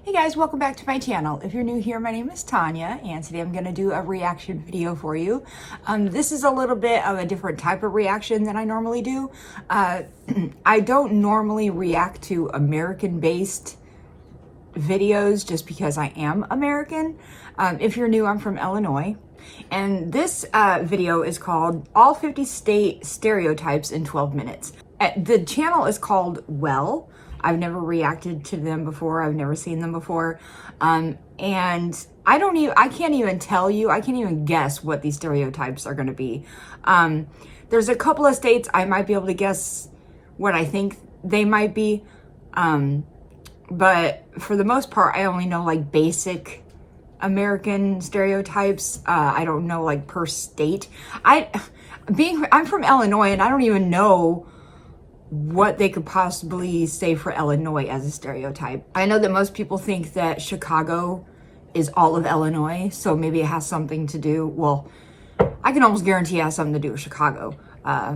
Hey guys, welcome back to my channel. If you're new here, my name is Tanya, and today I'm going to do a reaction video for you. This is a little bit of a different type of reaction than I normally do. I don't normally react to American-based videos just because I am American. If you're new, I'm from Illinois. And this video is called All 50 State Stereotypes in 12 Minutes. The channel is called Well. I've never reacted to them before. I've never seen them before. And I can't even tell you, I can't even guess what these stereotypes are gonna be. There's a couple of states I might be able to guess what I think they might be. But for the most part, I only know like basic American stereotypes. I don't know like per state. I'm from Illinois and I don't even know what they could possibly say for Illinois as a stereotype. I know that most people think that Chicago is all of Illinois, so maybe it has something to do, well, I can almost guarantee it has something to do with Chicago,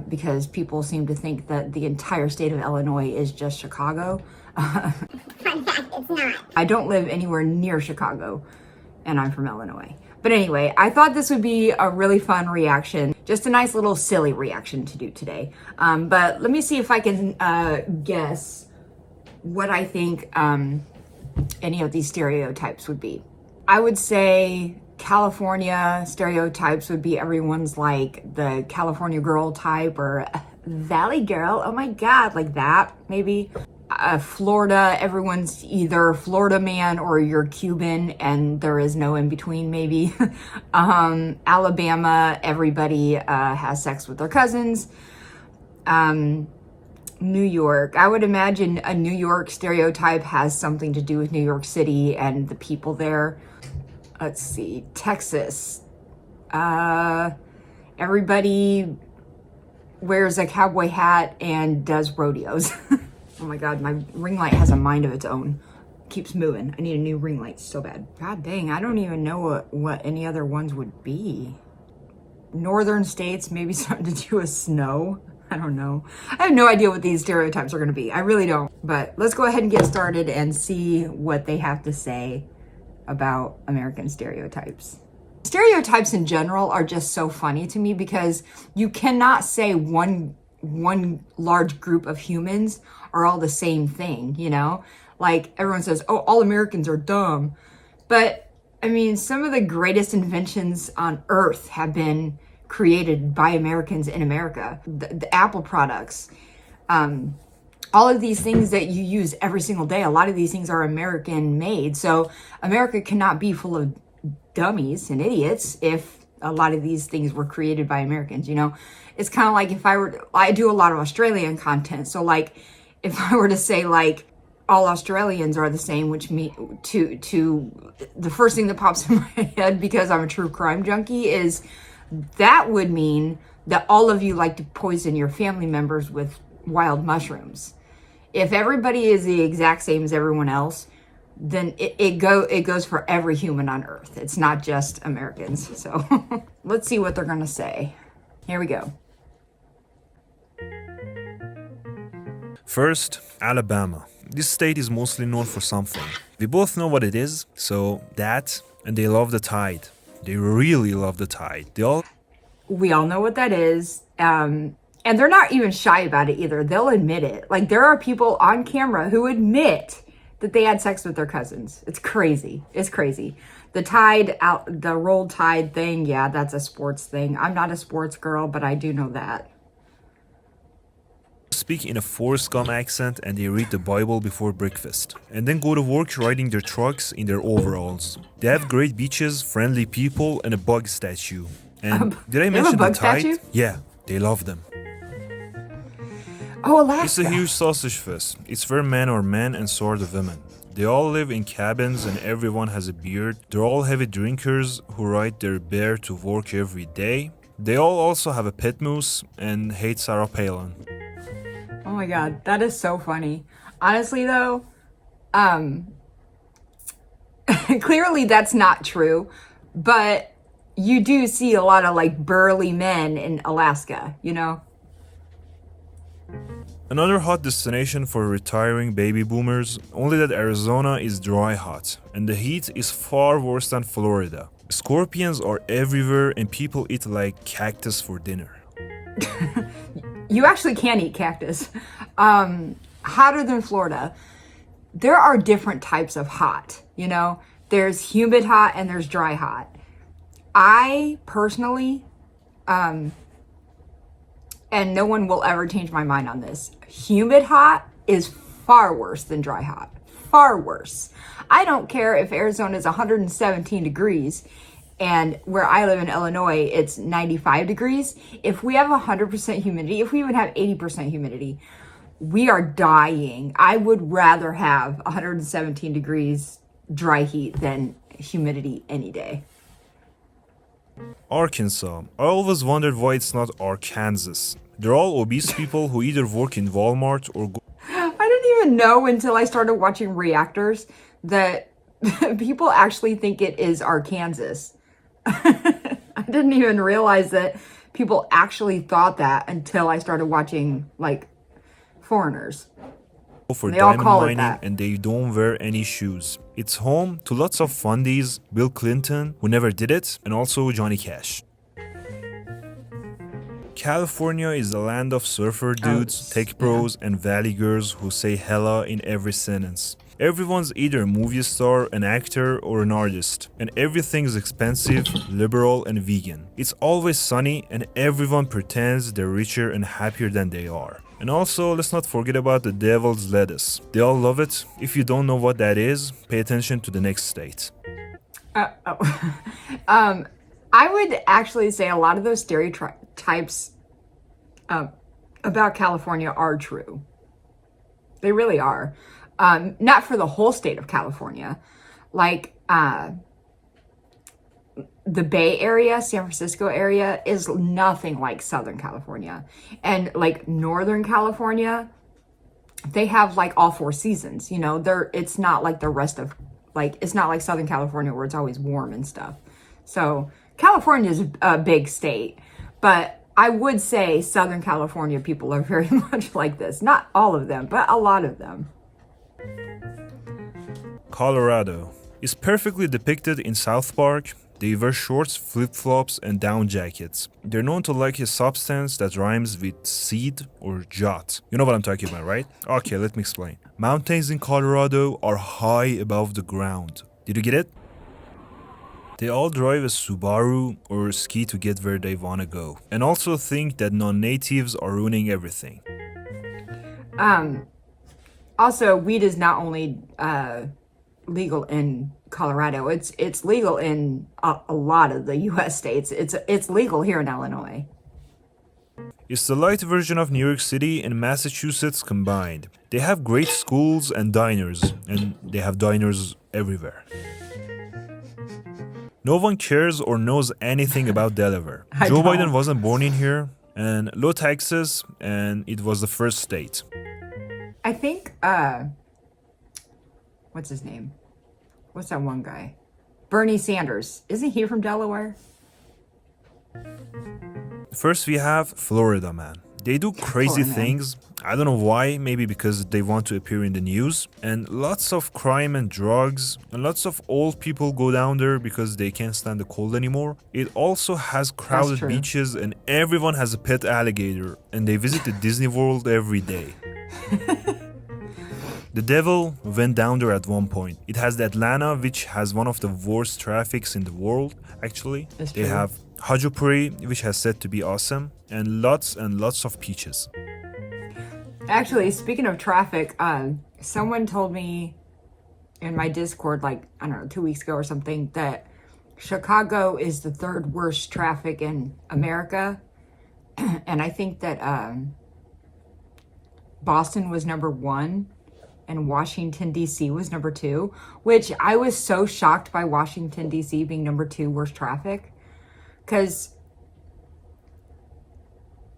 because people seem to think that the entire state of Illinois is just Chicago. Fun fact, it's not. I don't live anywhere near Chicago, and I'm from Illinois. But anyway, I thought this would be a really fun reaction. Just a nice little silly reaction to do today. But let me see if I can guess what I think any of these stereotypes would be. I would say California stereotypes would be everyone's like the California girl type or Valley girl. Oh my God, like that maybe. Florida, everyone's either Florida man or you're Cuban and there is no in between maybe. Alabama, everybody has sex with their cousins. New York, I would imagine a New York stereotype has something to do with New York City and the people there. Let's see, Texas. Everybody wears a cowboy hat and does rodeos. Oh my God, my ring light has a mind of its own. Keeps moving. I need a new ring light so bad. God dang, I don't even know what any other ones would be. Northern states, maybe something to do with snow. I don't know. I have no idea what these stereotypes are going to be. I really don't. But let's go ahead and get started and see what they have to say about American stereotypes. Stereotypes in general are just so funny to me because you cannot say one large group of humans are all the same thing, you know? Like everyone says, oh, all Americans are dumb. But I mean, some of the greatest inventions on earth have been created by Americans in America. The Apple products, all of these things that you use every single day, a lot of these things are American made. So America cannot be full of dummies and idiots if a lot of these things were created by Americans, you know? It's kind of like if I do a lot of Australian content. So like if I were to say like all Australians are the same, which to the first thing that pops in my head because I'm a true crime junkie is that would mean that all of you like to poison your family members with wild mushrooms. If everybody is the exact same as everyone else, then it goes for every human on earth. It's not just Americans. So let's see what they're gonna say. Here we go. First, Alabama. This state is mostly known for something. We both know what it is, so that, and they love the Tide. They really love the Tide. We all know what that is. And they're not even shy about it either. They'll admit it. Like there are people on camera who admit that they had sex with their cousins. It's crazy. It's crazy. The Tide, the rolled Tide thing, yeah, that's a sports thing. I'm not a sports girl, but I do know that. Speak in a Forrest Gump accent and they read the Bible before breakfast. And then go to work riding their trucks in their overalls. They have great beaches, friendly people, and a bug statue. And did I mention the Tide? Statue? Yeah, they love them. Oh, Alaska. It's a huge sausage fest. It's where men are men and so are the women. They all live in cabins and everyone has a beard. They're all heavy drinkers who ride their bear to work every day. They all also have a pet moose and hate Sarah Palin. Oh my God, that is so funny. Honestly though, clearly that's not true, but you do see a lot of like burly men in Alaska, you know? Another hot destination for retiring baby boomers, only that Arizona is dry hot, and the heat is far worse than Florida. Scorpions are everywhere and people eat like cactus for dinner. You actually can eat cactus. Hotter than Florida. There are different types of hot, you know? There's humid hot and there's dry hot. I personally, and no one will ever change my mind on this, humid hot is far worse than dry hot. Far worse. I don't care if Arizona is 117 degrees and where I live in Illinois, it's 95 degrees. If we have 100% humidity, if we even have 80% humidity, we are dying. I would rather have 117 degrees dry heat than humidity any day. Arkansas. I always wondered why it's not Arkansas. They're all obese people who either work in Walmart or go I didn't even know until I started watching reactors that people actually think it is Arkansas. I didn't even realize that people actually thought that until I started watching like foreigners. for They all diamond call it mining that. and they don't wear any shoes. It's home to lots of fundies, Bill Clinton, who never did it, and also Johnny Cash. California is the land of surfer dudes, tech bros, and valley girls who say hella in every sentence. Everyone's either a movie star, an actor, or an artist, and everything's expensive, liberal, and vegan. It's always sunny, and everyone pretends they're richer and happier than they are. And also, let's not forget about the devil's lettuce. They all love it. If you don't know what that is, pay attention to the next state. I would actually say a lot of those stereotypes about California are true. They really are. Not for the whole state of California. Like the Bay Area, San Francisco area is nothing like Southern California. And like Northern California, they have like all four seasons, you know. It's not like the rest of, like, it's not like Southern California where it's always warm and stuff. So California is a big state, but I would say Southern California people are very much like this. Not all of them, but a lot of them. Colorado is perfectly depicted in South Park. They wear shorts, flip-flops, and down jackets. They're known to like a substance that rhymes with seed or jot. You know what I'm talking about, right? Okay, let me explain. Mountains in Colorado are high above the ground. Did you get it? They all drive a Subaru or ski to get where they wanna go. And also think that non-natives are ruining everything. Also, weed is not only legal in Colorado. It's legal in a lot of the U.S. states. It's legal here in Illinois. It's the light version of New York City and Massachusetts combined. They have great schools and diners, and they have diners everywhere. No one cares or knows anything about Delaware. Joe don't. Biden wasn't born in here, and low taxes, and it was the first state. I think, what's his name? What's that one guy? Bernie Sanders. Isn't he from Delaware? First, we have Florida, man. They do crazy Florida, man. things. I don't know why, maybe because they want to appear in the news. And lots of crime and drugs. And lots of old people go down there because they can't stand the cold anymore. It also has crowded true. beaches and everyone has a pet alligator. And they visit the Disney World every day. The devil went down there at one point. It has the Atlanta, which has one of the worst traffics in the world, actually. That's They true. have Hajopuri, which has said to be awesome, and lots of peaches. Actually, speaking of traffic, someone told me in my Discord, like, I don't know, 2 weeks ago or something, that Chicago is the third worst traffic in America. And I think that Boston was number 1 and Washington, D.C. was number 2, which I was so shocked by Washington, D.C. being number 2 worst traffic. Because,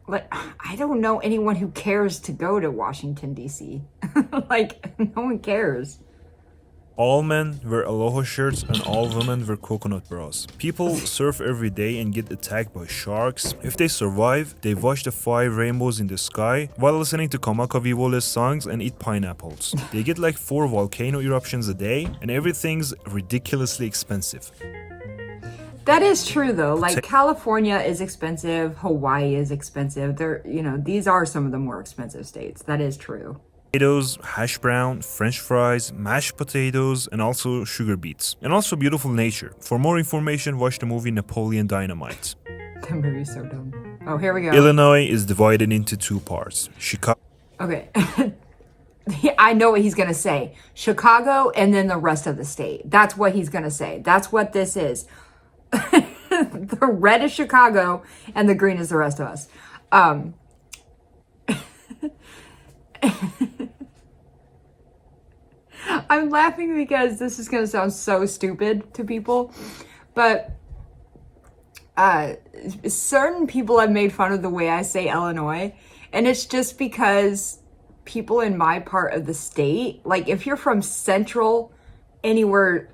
like, I don't know anyone who cares to go to Washington, D.C. Like, no one cares. All men wear aloha shirts and all women wear coconut bras. People surf every day and get attacked by sharks. If they survive, they watch the 5 rainbows in the sky while listening to Kamakawiwole's songs and eat pineapples. They get like 4 volcano eruptions a day and everything's ridiculously expensive. That is true though. Like California is expensive, Hawaii is expensive. These are some of the more expensive states. That is true. Potatoes, hash brown, french fries, mashed potatoes, and also sugar beets. And also beautiful nature. For more information, watch the movie Napoleon Dynamite. The movie's so dumb. Oh, here we go. Illinois is divided into 2 parts. Chicago. Okay. I know what he's going to say. Chicago and then the rest of the state. That's what he's going to say. That's what this is. The red is Chicago and the green is the rest of us. I'm laughing because this is going to sound so stupid to people, but certain people have made fun of the way I say Illinois, and it's just because people in my part of the state, like if you're from central, anywhere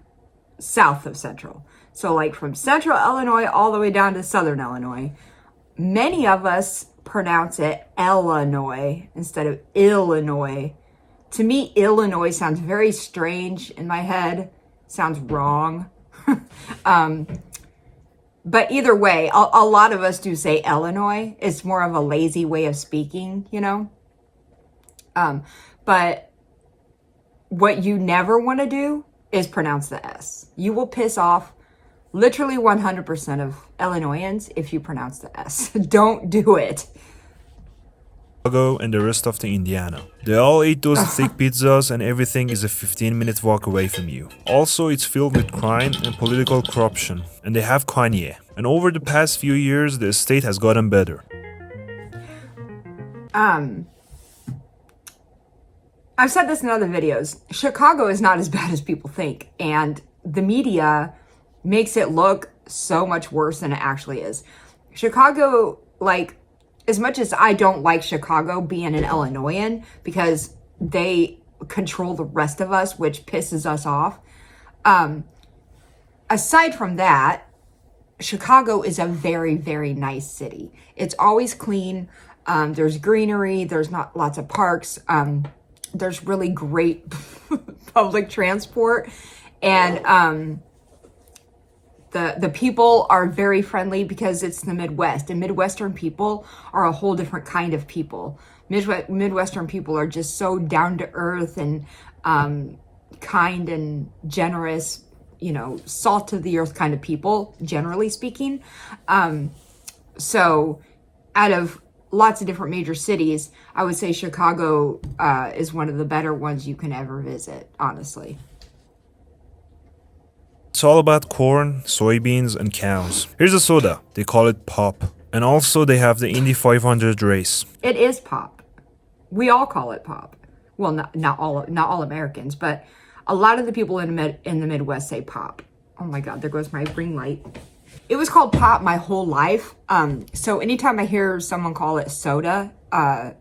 south of central, so like from central Illinois all the way down to southern Illinois, many of us pronounce it Illinois instead of Illinois. To me, Illinois sounds very strange in my head. Sounds wrong. But either way, a lot of us do say Illinois. It's more of a lazy way of speaking, But what you never want to do is pronounce the S. You will piss off literally 100% of Illinoisans if you pronounce the S. Don't do it. And the rest of the Indiana. They all eat those thick pizzas and everything is a 15-minute walk away from you. Also, it's filled with crime and political corruption. And they have Kanye. And over the past few years, the state has gotten better. I've said this in other videos. Chicago is not as bad as people think. And the media makes it look so much worse than it actually is. Chicago, as much as I don't like Chicago being an Illinoisan because they control the rest of us, which pisses us off. Aside from that, Chicago is a very, very nice city. It's always clean. There's greenery. There's not lots of parks. There's really great public transport. And the people are very friendly because it's the Midwest, and Midwestern people are a whole different kind of people. Midwestern people are just so down to earth and kind and generous, salt to the earth kind of people, generally speaking. So out of lots of different major cities, I would say Chicago is one of the better ones you can ever visit, honestly. It's all about corn, soybeans, and cows. Here's a soda. They call it pop. And also they have the Indy 500 race. It is pop. We all call it pop. Well, not all Americans, but a lot of the people in the Midwest say pop. Oh my God, there goes my ring light. It was called pop my whole life. So anytime I hear someone call it soda, I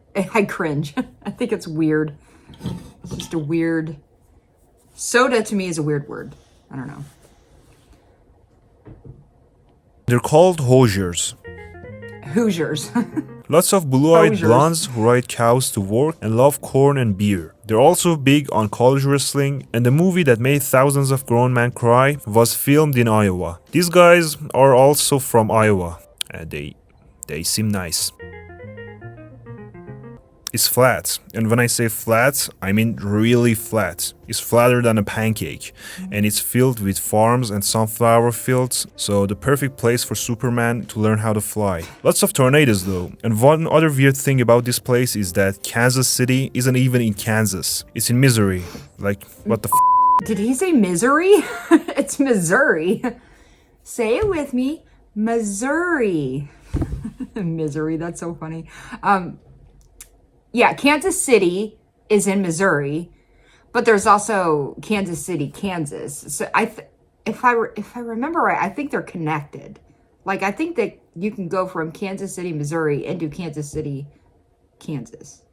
cringe. I think it's weird. It's just a weird... Soda to me is a weird word. I don't know. They're called Hoosiers. Hoosiers. Lots of blue-eyed Hoosiers. blondes who ride cows to work and love corn and beer. They're also big on college wrestling, and the movie that made thousands of grown men cry was filmed in Iowa. These guys are also from Iowa. They seem nice. It's flat, and when I say flat, I mean really flat. It's flatter than a pancake, and it's filled with farms and sunflower fields, so the perfect place for Superman to learn how to fly. Lots of tornadoes though, and one other weird thing about this place is that Kansas City isn't even in Kansas. It's in Missouri. Like, what the f***? Did he say Missouri? It's Missouri. Say it with me. Missouri. Missouri, that's so funny. Yeah, Kansas City is in Missouri, but there's also Kansas City, Kansas. So if I remember right, I think they're connected. Like, I think that you can go from Kansas City, Missouri into Kansas City, Kansas.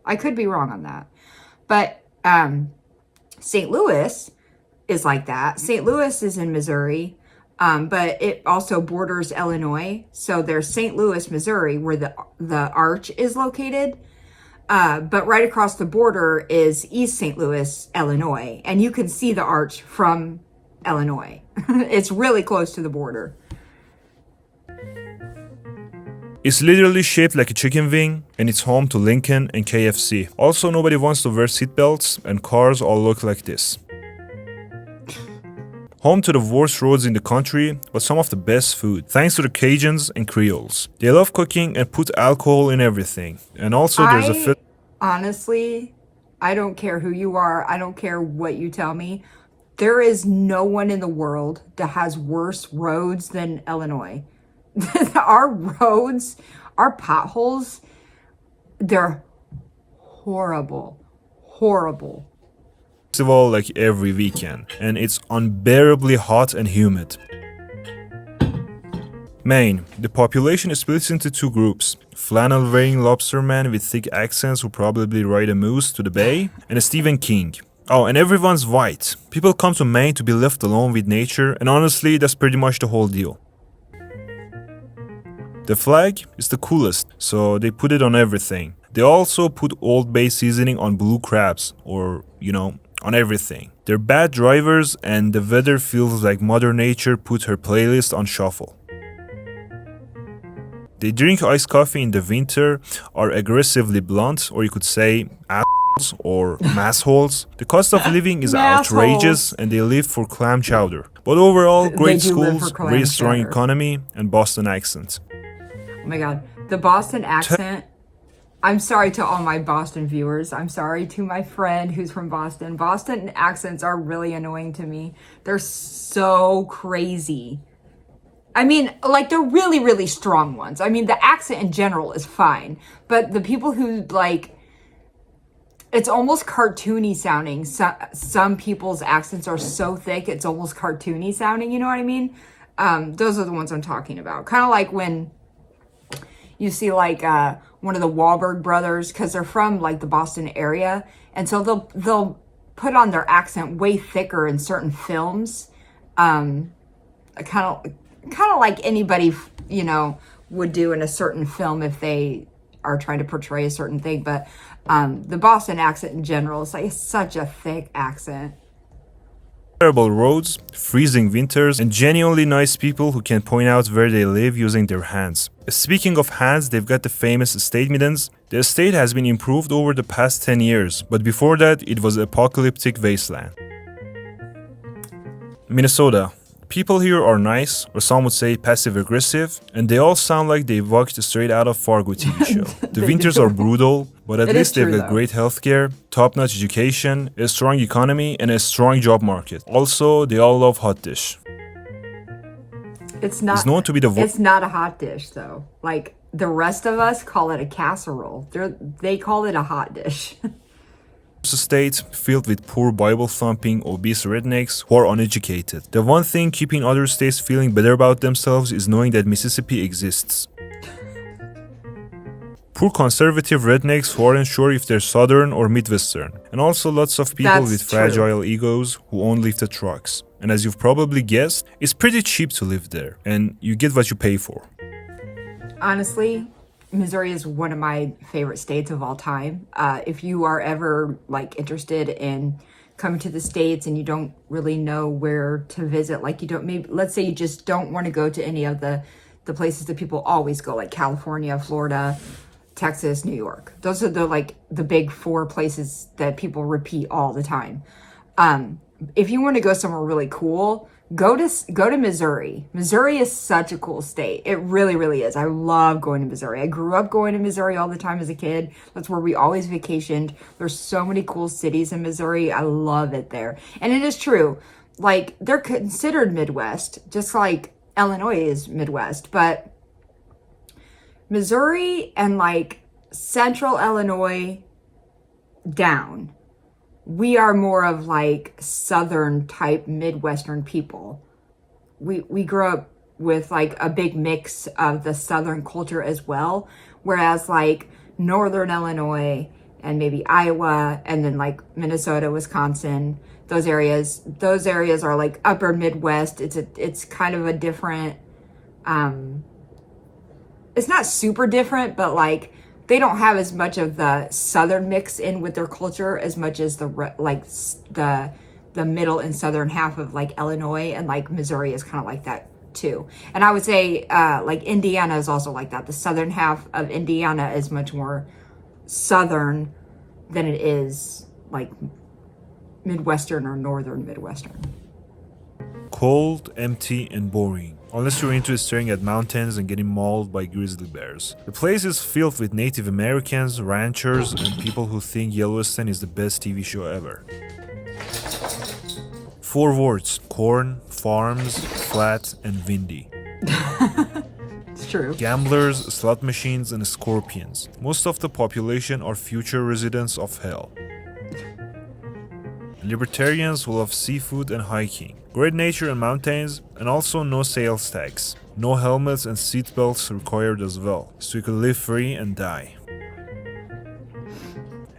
I could be wrong on that. But St. Louis is like that. St. Louis is in Missouri, but it also borders Illinois. So there's St. Louis, Missouri, where the arch is located. But right across the border is East St. Louis, Illinois. And you can see the arch from Illinois. It's really close to the border. It's literally shaped like a chicken wing, and it's home to Lincoln and KFC. Also, nobody wants to wear seatbelts, and cars all look like this. Home to the worst roads in the country, but some of the best food, thanks to the Cajuns and Creoles. They love cooking and put alcohol in everything. And also there's a honestly, I don't care who you are. I don't care what you tell me. There is no one in the world that has worse roads than Illinois. Our roads, our potholes, they're horrible. Horrible. Festival like every weekend, and it's unbearably hot and humid. Maine. The population is split into two groups. Flannel-wearing lobstermen with thick accents who probably ride a moose to the bay, and a Stephen King. Oh, and everyone's white. People come to Maine to be left alone with nature, and honestly, that's pretty much the whole deal. The flag is the coolest, so they put it on everything. They also put Old Bay seasoning on blue crabs, or, on everything. They're bad drivers, and the weather feels like Mother Nature put her playlist on shuffle. They drink iced coffee in the winter, are aggressively blunt, or you could say assholes or massholes. The cost of living is outrageous, and they live for clam chowder. But overall, great schools, very strong economy, and Boston accent. Oh my god, the Boston accent. I'm sorry to all my Boston viewers. I'm sorry to my friend who's from Boston. Boston accents are really annoying to me. They're so crazy. I mean, like, they're really, really strong ones. I mean, the accent in general is fine. But the people who, it's almost cartoony sounding. Some people's accents are so thick, it's almost cartoony sounding, you know what I mean? Those are the ones I'm talking about. Kind of like when you see, one of the Wahlberg brothers, because they're from, the Boston area. And so they'll put on their accent way thicker in certain films. Kind of like anybody, would do in a certain film if they are trying to portray a certain thing. But the Boston accent in general is such a thick accent. Terrible roads, freezing winters, and genuinely nice people who can point out where they live using their hands. Speaking of hands, they've got the famous estate middens. The estate has been improved over the past 10 years, but before that, it was an apocalyptic wasteland. Minnesota. People here are nice, or some would say passive-aggressive, and they all sound like they walked straight out of Fargo TV show. The winters are brutal, but at least they've got great healthcare, top-notch education, a strong economy, and a strong job market. Also, they all love hot dish. It's known to be it's not a hot dish, though. The rest of us call it a casserole. They call it a hot dish. A state filled with poor Bible-thumping, obese rednecks who are uneducated. The one thing keeping other states feeling better about themselves is knowing that Mississippi exists. Poor conservative rednecks who aren't sure if they're Southern or Midwestern. And also lots of people with fragile egos who own lifted trucks. And as you've probably guessed, it's pretty cheap to live there. And you get what you pay for. Honestly, Missouri is one of my favorite states of all time. If you are ever interested in coming to the States and you don't really know where to visit, let's say you just don't want to go to any of the places that people always go, like California, Florida, Texas, New York. Those are the big four places that people repeat all the time. If you want to go somewhere really cool, go to Missouri. Missouri is such a cool state. It really, really is. I love going to Missouri. I grew up going to Missouri all the time as a kid. That's where we always vacationed. There's so many cool cities in Missouri. I love it there. And it is true. They're considered Midwest, just like Illinois is Midwest. But Missouri and central Illinois down, we are more of Southern type Midwestern people. We grew up with a big mix of the Southern culture as well. Whereas Northern Illinois and maybe Iowa and then Minnesota, Wisconsin, those areas. Those areas are like upper Midwest. It's kind of a different, it's not super different, but like they don't have as much of the Southern mix in with their culture as much as the middle and southern half of like Illinois, and like Missouri is kind of like that too. And I would say like Indiana is also like that. The southern half of Indiana is much more southern than it is like Midwestern or northern Midwestern. Cold, empty, and boring. Unless you're into staring at mountains and getting mauled by grizzly bears. The place is filled with Native Americans, ranchers, and people who think Yellowstone is the best TV show ever. 4 words: corn, farms, flat, and windy. It's true. Gamblers, slot machines, and scorpions. Most of the population are future residents of hell. Libertarians who love seafood and hiking. Great nature and mountains, and also no sales tax. No helmets and seatbelts required as well, so you could live free and die.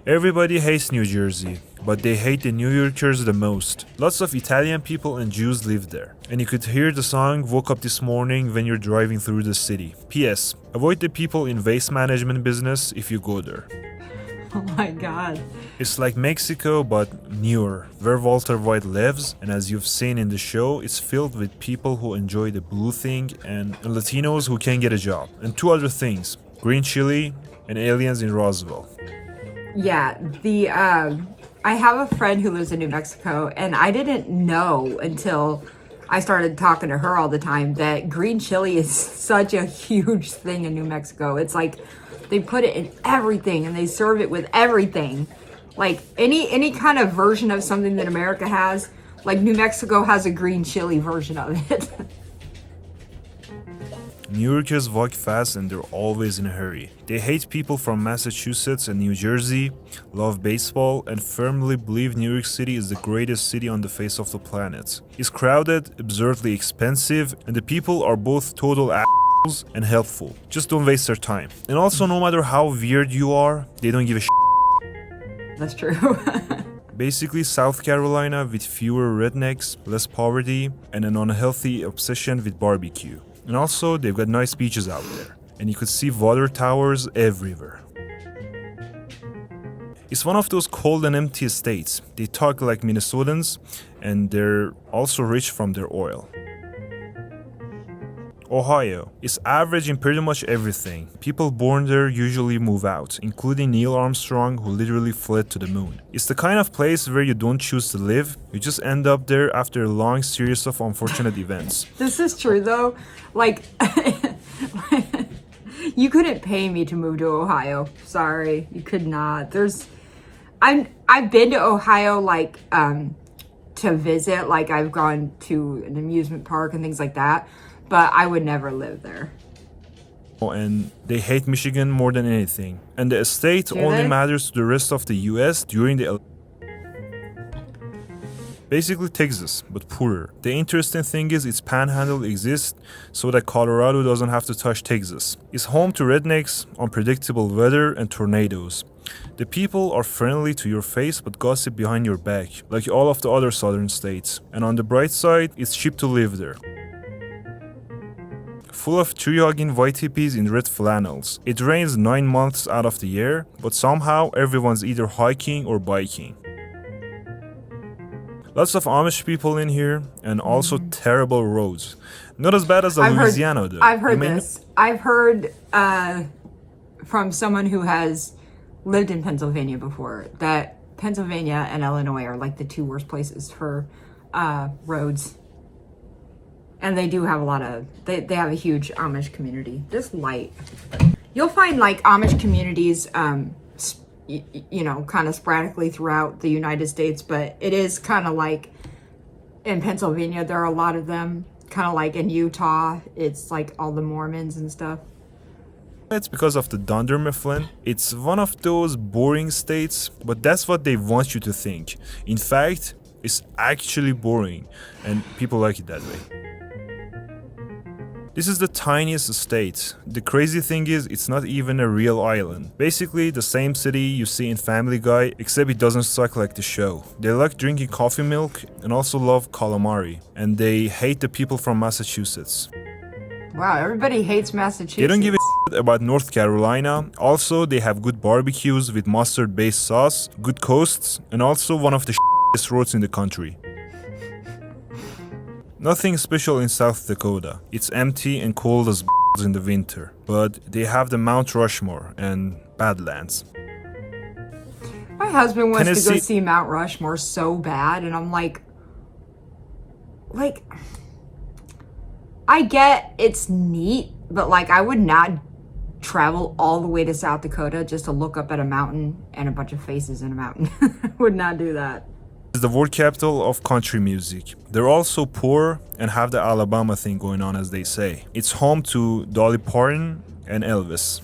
Everybody hates New Jersey, but they hate the New Yorkers the most. Lots of Italian people and Jews live there. And you could hear the song "Woke Up This Morning" when you're driving through the city. P.S. Avoid the people in waste management business if you go there. Oh my god. It's like Mexico, but newer, where Walter White lives, and as you've seen in the show, it's filled with people who enjoy the blue thing and Latinos who can't get a job. And 2 other things: green chili and aliens in Roswell. Yeah, I have a friend who lives in New Mexico, and I didn't know until I started talking to her all the time that green chili is such a huge thing in New Mexico. It's like they put it in everything and they serve it with everything. Like any kind of version of something that America has, like New Mexico has a green chili version of it. New Yorkers walk fast and they're always in a hurry. They hate people from Massachusetts and New Jersey, love baseball, and firmly believe New York City is the greatest city on the face of the planet. It's crowded, absurdly expensive, and the people are both total assholes and helpful. Just don't waste their time. And also, no matter how weird you are, they don't give a shit. That's true. Basically, South Carolina with fewer rednecks, less poverty, and an unhealthy obsession with barbecue. And also, they've got nice beaches out there, and you could see water towers everywhere. It's one of those cold and empty states. They talk like Minnesotans, and they're also rich from their oil. Ohio is average in pretty much everything. People born there usually move out, including Neil Armstrong, who literally fled to the moon. It's the kind of place where you don't choose to live, you just end up there after a long series of unfortunate events. This is true though. Like, you couldn't pay me to move to Ohio. Sorry, you could not. I've been to Ohio like to visit. Like I've gone to an amusement park and things like that. But I would never live there. And they hate Michigan more than anything. And the state only matters to the rest of the US during the basically Texas, but poorer. The interesting thing is its panhandle exists so that Colorado doesn't have to touch Texas. It's home to rednecks, unpredictable weather, and tornadoes. The people are friendly to your face but gossip behind your back, like all of the other southern states. And on the bright side, it's cheap to live there. Full of tree-hugging white hippies in red flannels. It rains 9 months out of the year, but somehow everyone's either hiking or biking. Lots of Amish people in here, and also terrible roads. Not as bad as Louisiana, though. I've heard this. I've heard from someone who has lived in Pennsylvania before that Pennsylvania and Illinois are like the 2 worst places for roads. And they do have a lot of, they have a huge Amish community. Just light. You'll find like Amish communities, you know, kind of sporadically throughout the United States, but it is kind of like in Pennsylvania, there are a lot of them. Kind of like in Utah, it's like all the Mormons and stuff. It's because of the Dunder Mifflin. It's one of those boring states, but that's what they want you to think. In fact, it's actually boring, and people like it that way. This is the tiniest state. The crazy thing is, it's not even a real island. Basically, the same city you see in Family Guy, except it doesn't suck like the show. They like drinking coffee milk and also love calamari. And they hate the people from Massachusetts. Wow, everybody hates Massachusetts. They don't give a shit about North Carolina. Also, they have good barbecues with mustard-based sauce, good coasts, and also one of the shittiest roads in the country. Nothing special in South Dakota. It's empty and cold as in the winter. But they have the Mount Rushmore and Badlands. My husband wants to go Tennessee- see Mount Rushmore so bad, and I'm like, I get it's neat, but like I would not travel all the way to South Dakota just to look up at a mountain and a bunch of faces in a mountain. I would not do that. It's the world capital of country music. They're also poor and have the Alabama thing going on, as they say. It's home to Dolly Parton and Elvis.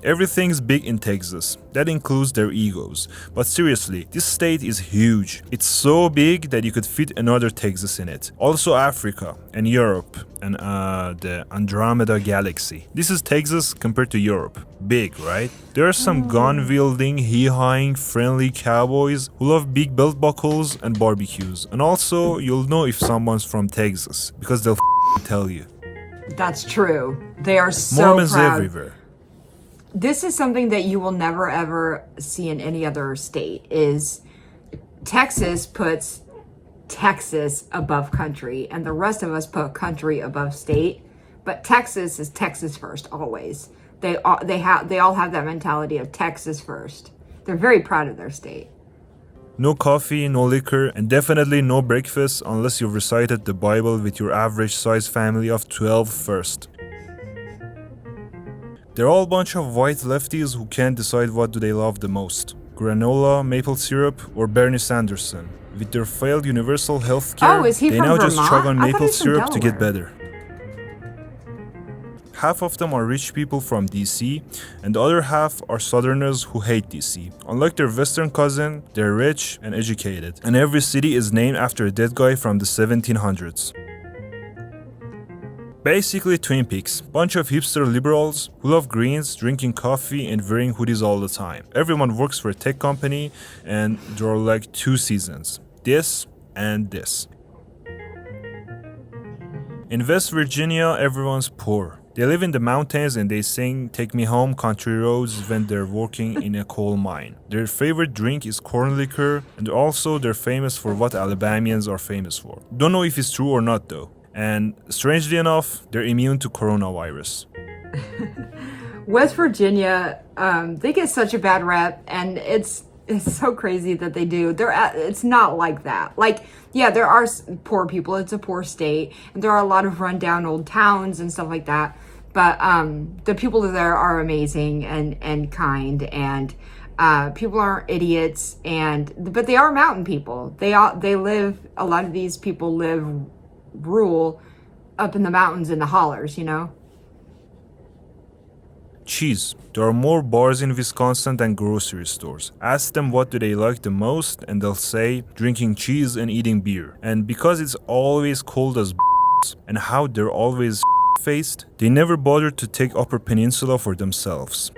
Everything's big in Texas. That includes their egos. But seriously, this state is huge. It's so big that you could fit another Texas in it. Also Africa and Europe and the Andromeda Galaxy. This is Texas compared to Europe. Big, right? There are some gun-wielding, hee-hawing, friendly cowboys who love big belt buckles and barbecues. And also, you'll know if someone's from Texas because they'll tell you. That's true. They are so Mormons proud. everywhere. This is something that you will never ever see in any other state is Texas puts Texas above country and the rest of us put country above state, but Texas is Texas first always. They all have that mentality of Texas first. They're very proud of their state. No coffee, no liquor, and definitely no breakfast unless you've recited the Bible with your average size family of 12 first. They're all a bunch of white lefties who can't decide what do they love the most. Granola, maple syrup, or Bernie Sanderson. With their failed universal health care, Oh, is he they from now just Vermont? chug on I thought maple he was from syrup to get Delaware. better. Half of them are rich people from DC, and the other half are Southerners who hate DC. Unlike their Western cousin, they're rich and educated, and every city is named after a dead guy from the 1700s. Basically Twin Peaks, bunch of hipster liberals who love greens, drinking coffee and wearing hoodies all the time. Everyone works for a tech company and there are like two seasons, this and this. In West Virginia, everyone's poor. They live in the mountains and they sing "Take Me Home, Country Roads" when they're working in a coal mine. Their favorite drink is corn liquor, and also they're famous for what Alabamians are famous for. Don't know if it's true or not though. And strangely enough, they're immune to coronavirus. West Virginia, they get such a bad rep, and it's so crazy that they do. It's not like that. Like, yeah, there are poor people. It's a poor state, and there are a lot of rundown old towns and stuff like that. But the people there are amazing and kind, and people aren't idiots. But they are mountain people. They live. A lot of these people live rural up in the mountains in the hollers, you know. Cheese. There are more bars in Wisconsin than grocery stores. Ask them what do they like the most and they'll say drinking cheese and eating beer. And because it's always cold as and how they're always faced, they never bother to take Upper Peninsula for themselves.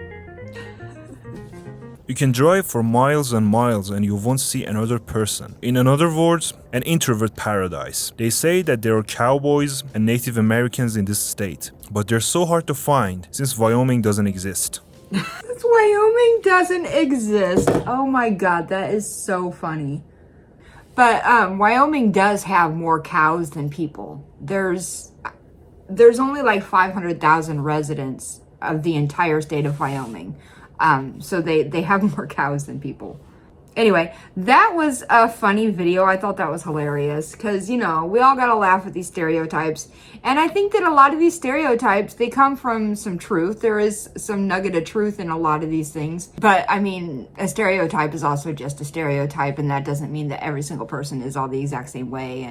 You can drive for miles and miles and you won't see another person. In other words, an introvert paradise. They say that there are cowboys and Native Americans in this state, but they're so hard to find since Wyoming doesn't exist. Wyoming doesn't exist. Oh my god, that is so funny. But Wyoming does have more cows than people. There's only like 500,000 residents of the entire state of Wyoming. So they have more cows than people. Anyway, that was a funny video. I thought that was hilarious because, you know, we all gotta laugh at these stereotypes. And I think that a lot of these stereotypes, they come from some truth. There is some nugget of truth in a lot of these things. But, I mean, a stereotype is also just a stereotype, and that doesn't mean that every single person is all the exact same way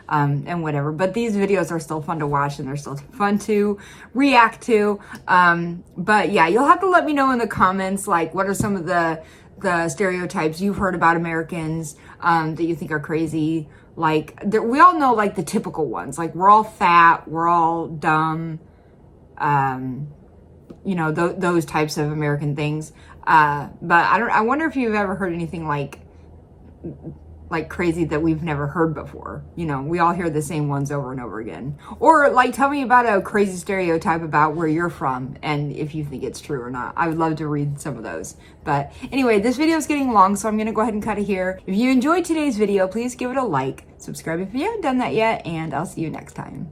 and whatever. But these videos are still fun to watch, and they're still fun to react to. But, yeah, you'll have to let me know in the comments, like, what are some of the the stereotypes you've heard about Americans that you think are crazy. Like, we all know, like, the typical ones. Like, we're all fat, we're all dumb, you know, those types of American things. But I wonder if you've ever heard anything like crazy that we've never heard before. You know, we all hear the same ones over and over again. Or, like, tell me about a crazy stereotype about where you're from and if you think it's true or not. I would love to read some of those. But anyway, this video is getting long, so I'm going to go ahead and cut it here. If you enjoyed today's video, please give it a like, subscribe if you haven't done that yet, and I'll see you next time.